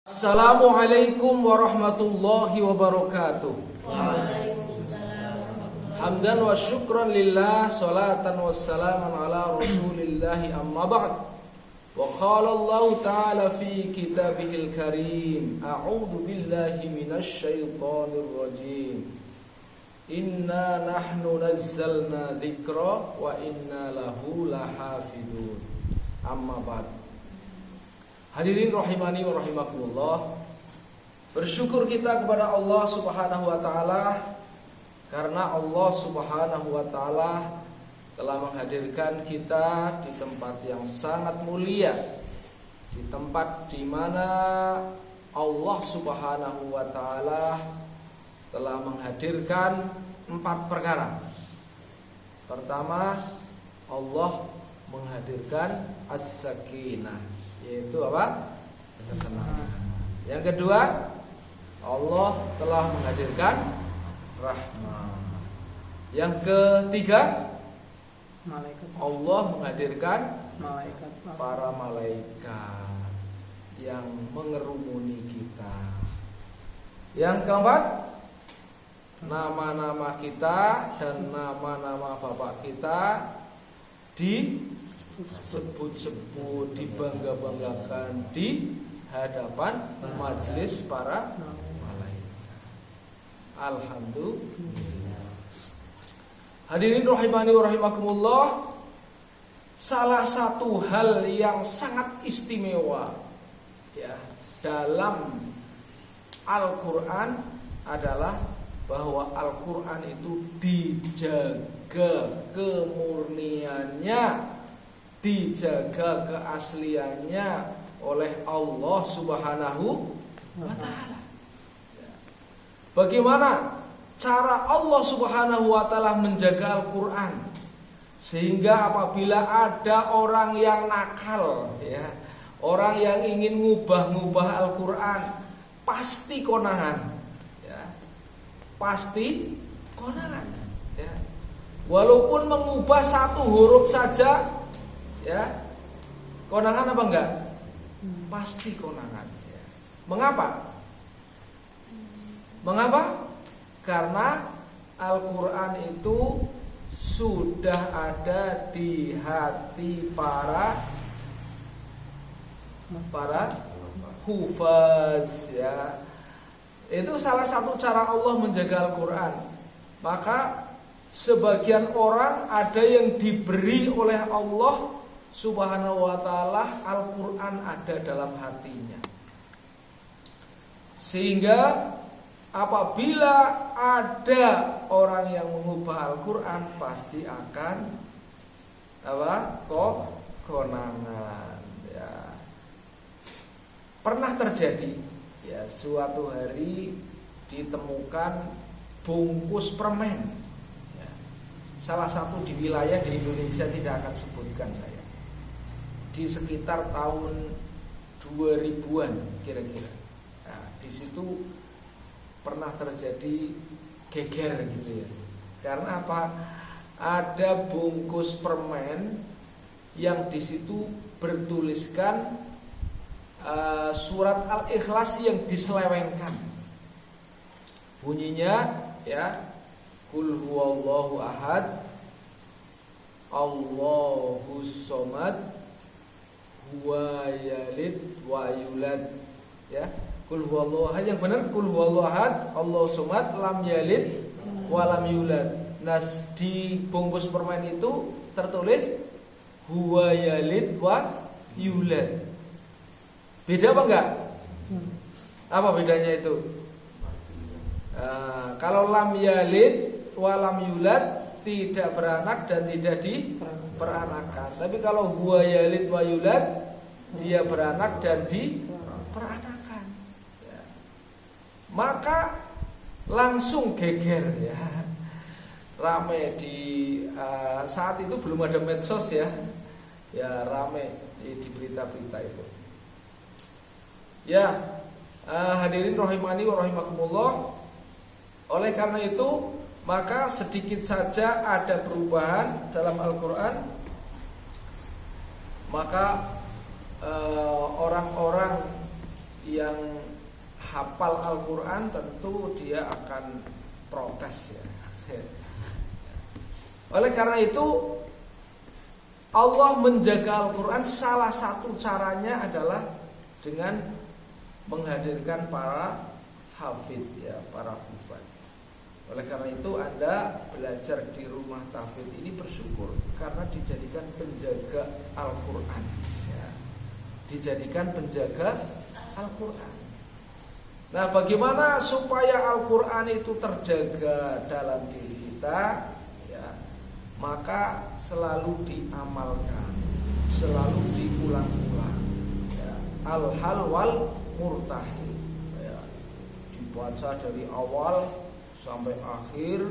Assalamualaikum warahmatullahi wabarakatuh. Waalaikumsalam warahmatullahi Hamdan wa syukran lillah, salatan wassalaman ala rasulillahi amma ba'd. Wa qala Allah ta'ala fi kitabihil karim, a'udhu billahi minasy syaithanir rajim. Inna nahnu nazzalna dzikra wa inna lahu lahafidun. Amma ba'd. Hadirin rahimani wa rahimakumullah. Bersyukur kita kepada Allah Subhanahu wa taala karena Allah Subhanahu wa taala telah menghadirkan kita di tempat yang sangat mulia, di tempat di mana Allah Subhanahu wa taala telah menghadirkan 4 perkara. Pertama, Allah menghadirkan as-sakinah, yaitu apa? Ketenangan. Yang kedua, Allah telah menghadirkan rahmat. Yang ketiga, Allah menghadirkan para malaikat yang mengerumuni kita. Yang keempat, nama-nama kita dan nama-nama bapak kita disebut-sebut, dibangga-banggakan di hadapan majelis para malaikat. Alhamdulillah. Hadirin rahimani wa rahimakumullah, salah satu hal yang sangat istimewa ya dalam Al-Qur'an adalah bahwa Al-Qur'an itu dijaga kemurniannya, dijaga keasliannya oleh Allah Subhanahu wa taala. Bagaimana cara Allah Subhanahu wa taala menjaga Al-Qur'an? Sehingga apabila ada orang yang nakal ya, orang yang ingin ngubah-ngubah Al-Qur'an, pasti konangan ya. Pasti konangan ya. Walaupun mengubah satu huruf saja ya, konangan apa enggak? Pasti konangan ya. Mengapa? Karena Al-Qur'an itu sudah ada di hati para hufaz ya. Itu salah satu cara Allah menjaga Al-Qur'an. Maka sebagian orang ada yang diberi oleh Allah Subhanahu wa ta'ala Al-Qur'an ada dalam hatinya, sehingga apabila ada orang yang mengubah Al-Qur'an pasti akan konangan ya. Pernah terjadi ya, suatu hari ditemukan bungkus permen ya. Salah satu di wilayah di Indonesia, tidak akan sebutkan saya, di sekitar tahun 2000-an kira-kira. Nah, di situ pernah terjadi geger gitu ya. Karena apa? Ada bungkus permen yang di situ bertuliskan surat Al-Ikhlas yang diselewengkan. Bunyinya ya, Qul huwallahu ahad, Allahus somad, wa yalid wa yulad ya. Qul huwallahu ahad, yang benar qul huwallahu ahad, Allahus somad, lam yalid wa lam yulad. Nas di bungkus permen itu tertulis huwa yalid wa yulad. Beda apa enggak? Apa bedanya itu? Kalau lam yalid wa lam yulad, tidak beranak dan tidak diperanakan. Tapi kalau huwa yalid wa yulad, dia beranak dan diperanakan ya. Maka langsung geger ya, rame di saat itu belum ada medsos ya, ya rame di berita-berita itu ya. Hadirin rahimani wa rahimakumullah, oleh karena itu maka sedikit saja ada perubahan dalam Al-Qur'an, maka orang-orang yang hafal Al-Quran tentu dia akan protes ya. Oleh karena itu Allah menjaga Al-Quran salah satu caranya adalah dengan menghadirkan para hafid ya, para hufad. Oleh karena itu Anda belajar di rumah tahfidz ini bersyukur karena dijadikan penjaga Al-Quran ya. Dijadikan penjaga Al-Quran. Nah, bagaimana supaya Al-Quran itu terjaga dalam diri kita ya, maka selalu diamalkan, selalu diulang-ulang ya. Al-hal wal murtahil ya. Dibaca dari awal sampai akhir,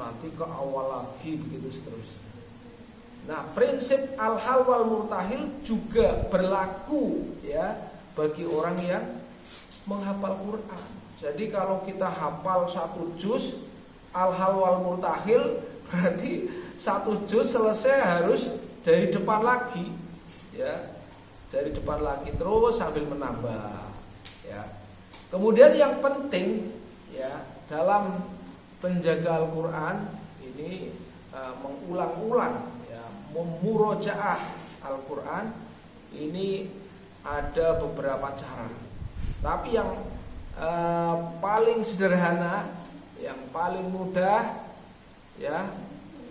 nanti ke awal lagi, begitu seterusnya. Nah, prinsip al-hal wal murtahil juga berlaku ya bagi orang yang menghafal Quran. Jadi kalau kita hafal 1 juz al-hal wal murtahil, berarti 1 juz selesai harus dari depan lagi ya. Dari depan lagi terus sambil menambah ya. Kemudian yang penting ya dalam penjaga Al-Quran ini mengulang-ulang ya, memurojaah Al-Quran ini ada beberapa cara. Tapi yang paling sederhana, yang paling mudah ya,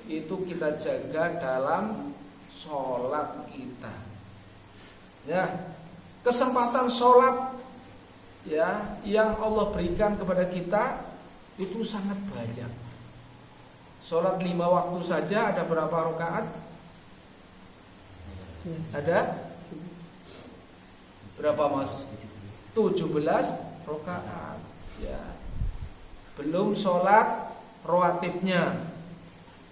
itu kita jaga dalam sholat kita. Ya, kesempatan sholat ya yang Allah berikan kepada kita itu sangat banyak. Sholat 5 waktu saja ada berapa rakaat? Ada berapa mas? 17 rakaat ya. Belum sholat rawatibnya.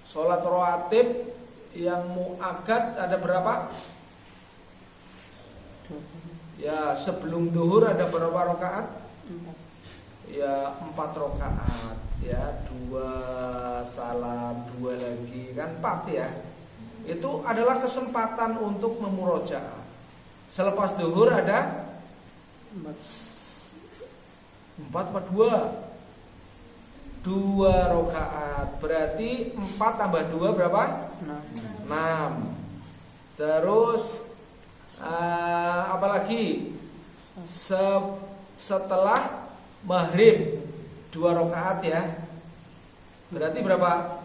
Sholat rawatib yang muakkad ada berapa? Ya, sebelum duhur ada berapa rakaat? Ya 4 rakaat ya, 2 salam, 2 lagi kan 4 ya. Itu adalah kesempatan untuk memurojaah. Selepas duhur ada 4 apa 2? 2 rakaat. Berarti 4 tambah 2 berapa? 6. Terus apalagi setelah maghrib 2 rakaat ya. Berarti berapa?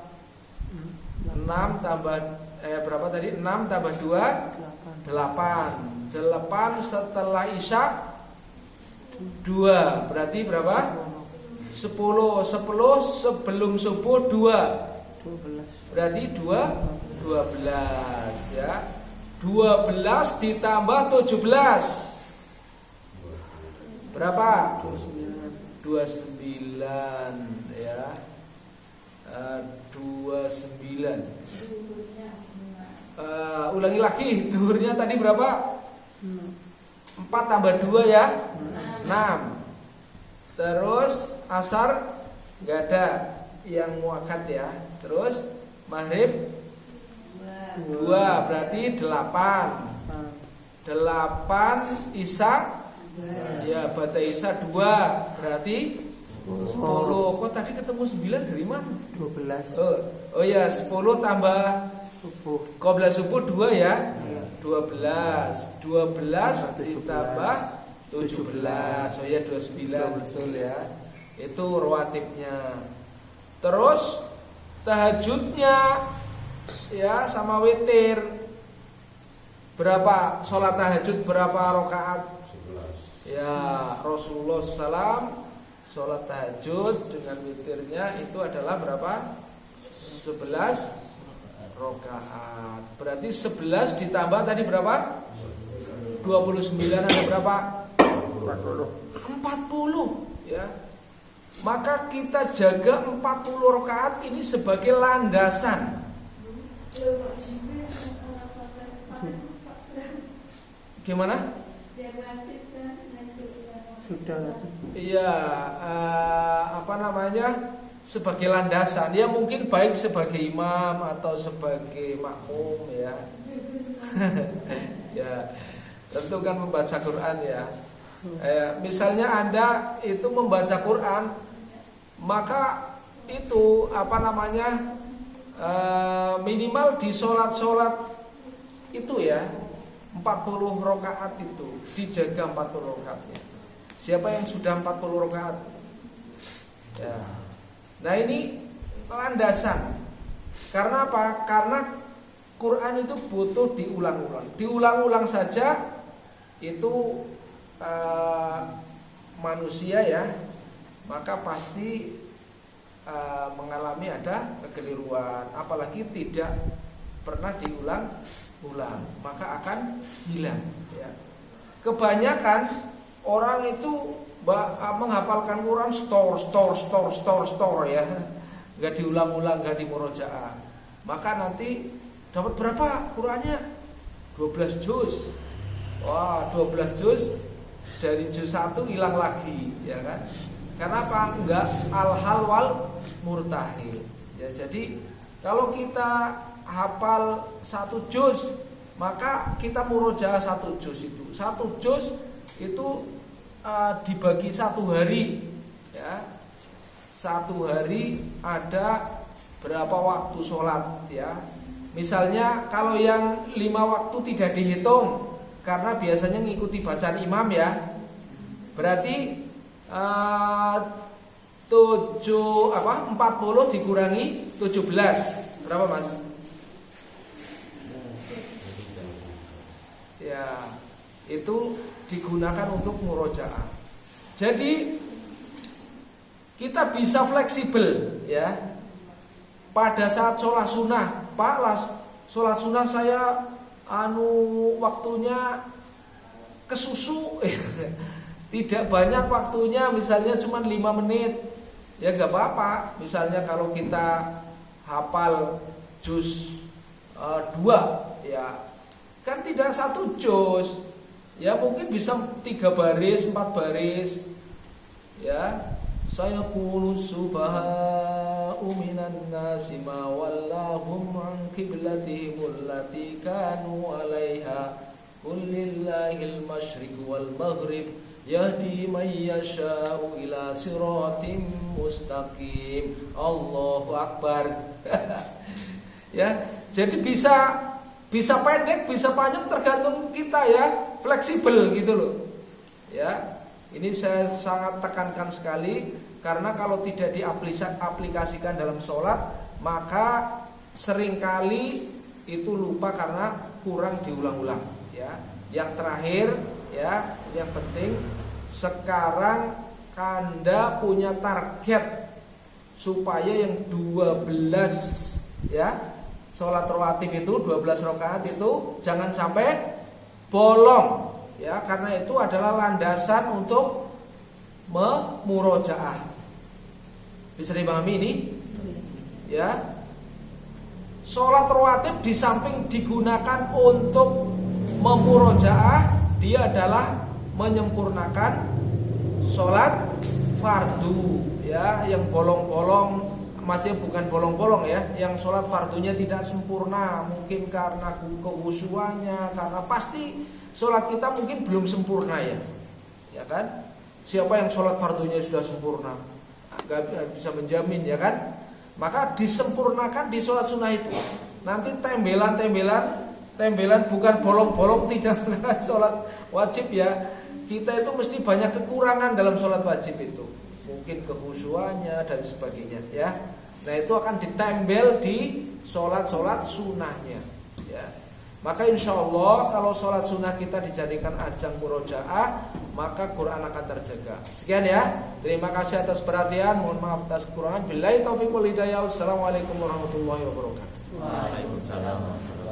6 tambah berapa tadi? 6 tambah 2 8. 8 setelah isya 2. Berarti berapa? 10 sebelum subuh 2. Berarti 12 ya. 12 ditambah 17 berapa? 29 ya. 29. Ulangi lagi, duhurnya tadi berapa? 4 tambah 2 ya. 6. Terus asar enggak ada yang muakkad ya. Terus maghrib 2 berarti 8. 8 isya ya, ba'da isya 2 berarti 10. Kok tadi ketemu 9 dari mana? 12. Oh ya, 10 tambah Subuh. qabla subuh 2 ya. 12 ditambah 17. Oh ya 29 betul ya. Itu rawatibnya. Terus tahajudnya ya sama witir. Berapa sholat tahajud berapa rakaat? 11. Ya, Rasulullah SAW sholat tahajud dengan witirnya itu adalah berapa? 11 rakaat. Berarti 11 ditambah tadi berapa? 29 ada berapa? 40 ya. Maka kita jaga 40 rakaat ini sebagai landasan. Gimana? Sudah. Iya, apa namanya? Sebagai landasan. Ya mungkin baik sebagai imam atau sebagai makmum ya. Ya, tentu kan membaca Quran ya. Misalnya Anda itu membaca Quran, maka itu minimal di sholat itu ya 40 rakaat itu dijaga 40 rakaatnya. Siapa yang sudah 40 rakaat? Ya. Nah ini landasan. Karena apa? Karena Quran itu butuh diulang-ulang. Diulang-ulang saja itu manusia ya, maka pasti mengalami ada kekeliruan. Apalagi tidak pernah diulang-ulang, maka akan hilang ya. Kebanyakan orang itu menghafalkan Quran store ya, nggak diulang-ulang, nggak dimurojaah. Maka nanti dapat berapa Qurannya? 12 juz. Wah, 12 juz, dari juz 1 hilang lagi, ya kan? Karena apa? Enggak al-hal wal murtahil. Ya, jadi kalau kita hafal 1 juz, maka kita murojaah 1 juz itu. 1 juz itu dibagi 1 hari, ya. 1 hari ada berapa waktu sholat, ya. Misalnya kalau yang 5 waktu tidak dihitung karena biasanya ngikuti bacaan imam ya. Berarti 40 dikurangi 17 berapa Mas? Ya, itu digunakan untuk murojaah. Jadi kita bisa fleksibel ya. Pada saat sholat sunnah, Pak, sholat sunnah saya waktunya kesusu, tidak banyak waktunya, misalnya cuma 5 menit, ya gak apa-apa. Misalnya kalau kita hafal juz 2, ya kan tidak 1 juz, ya mungkin bisa 3 baris, 4 baris, ya. Saya qulu sufaha'u minan nasi ma wallahum an qiblatihim allati kanu 'alaiha qul lillahil masyriq wal maghrib yahdi may yasha'u ila siratim mustaqim. Allahu akbar. Ya, jadi bisa pendek, bisa panjang, tergantung kita ya, fleksibel gitu loh. Ya. Ini saya sangat tekankan sekali, karena kalau tidak diaplikasikan dalam sholat, maka seringkali itu lupa karena kurang diulang-ulang. Ya, yang terakhir, ya, yang penting sekarang Anda punya target supaya yang 12 ya sholat rawatib itu 12 rakaat itu jangan sampai bolong. Ya, karena itu adalah landasan untuk memurojaah. Bisa dipahami ini? Ya. Sholat rawatib di samping digunakan untuk memurojaah, dia adalah menyempurnakan sholat fardu. Ya, yang bolong-bolong, masih bukan bolong-bolong ya, yang sholat fardunya tidak sempurna, mungkin karena kehusuannya, karena pasti sholat kita mungkin belum sempurna ya, ya kan? Siapa yang sholat fardunya sudah sempurna? Gak bisa menjamin ya kan? Maka disempurnakan di sholat sunnah itu. Nanti tembelan bukan bolong-bolong, tidak sholat wajib ya. Kita itu mesti banyak kekurangan dalam sholat wajib itu, mungkin kehusuannya dan sebagainya ya. Nah itu akan ditempel di sholat sunnahnya ya. Maka insya Allah kalau sholat sunnah kita dijadikan ajang murojaah, maka Quran akan terjaga. Sekian ya. Terima kasih atas perhatian. Mohon maaf atas kekurangan. Billahi taufiq wal hidayah. Wassalamualaikum warahmatullahi wabarakatuh. Waalaikumsalam.